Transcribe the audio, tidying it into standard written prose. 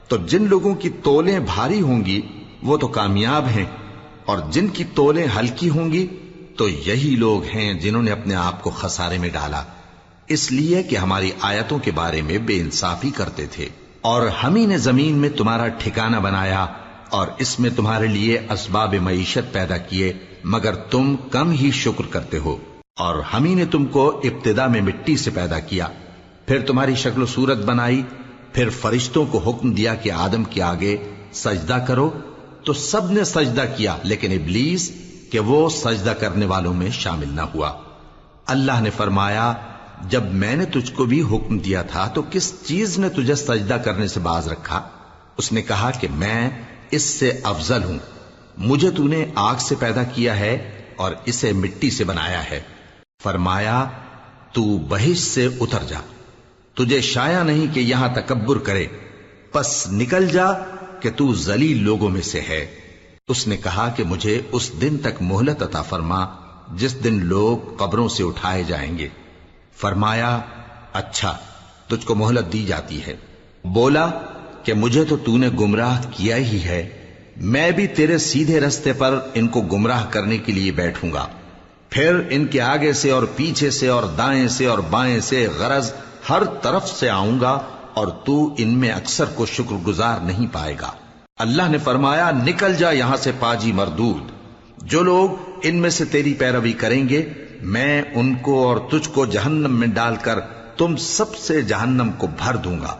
تو جن لوگوں کی تولیں بھاری ہوں گی وہ تو کامیاب ہیں، اور جن کی تولیں ہلکی ہوں گی تو یہی لوگ ہیں جنہوں نے اپنے آپ کو خسارے میں ڈالا، اس لیے کہ ہماری آیتوں کے بارے میں بے انصافی کرتے تھے۔ اور ہم ہی نے زمین میں تمہارا ٹھکانہ بنایا اور اس میں تمہارے لیے اسباب معیشت پیدا کیے، مگر تم کم ہی شکر کرتے ہو۔ اور ہم ہی نے تم کو ابتدا میں مٹی سے پیدا کیا، پھر تمہاری شکل و صورت بنائی، پھر فرشتوں کو حکم دیا کہ آدم کے آگے سجدہ کرو، تو سب نے سجدہ کیا لیکن ابلیس کہ وہ سجدہ کرنے والوں میں شامل نہ ہوا۔ اللہ نے فرمایا، جب میں نے تجھ کو بھی حکم دیا تھا تو کس چیز نے تجھے سجدہ کرنے سے باز رکھا؟ اس نے کہا کہ میں اس سے افضل ہوں، مجھے تو نے آگ سے پیدا کیا ہے اور اسے مٹی سے بنایا ہے۔ فرمایا، تو بہشت سے اتر جا، تجھے شایع نہیں کہ یہاں تکبر کرے، پس نکل جا کہ تو ذلیل لوگوں میں سے ہے۔ اس نے کہا کہ مجھے اس دن تک مہلت عطا فرما جس دن لوگ قبروں سے اٹھائے جائیں گے۔ فرمایا، اچھا، تجھ کو مہلت دی جاتی ہے۔ بولا کہ مجھے تو نے گمراہ کیا ہی ہے، میں بھی تیرے سیدھے رستے پر ان کو گمراہ کرنے کے لیے بیٹھوں گا، پھر ان کے آگے سے اور پیچھے سے اور دائیں سے اور بائیں سے، غرض ہر طرف سے آؤں گا، اور تو ان میں اکثر کو شکر گزار نہیں پائے گا۔ اللہ نے فرمایا، نکل جا یہاں سے پاجی مردود، جو لوگ ان میں سے تیری پیروی کریں گے میں ان کو اور تجھ کو جہنم میں ڈال کر تم سب سے جہنم کو بھر دوں گا۔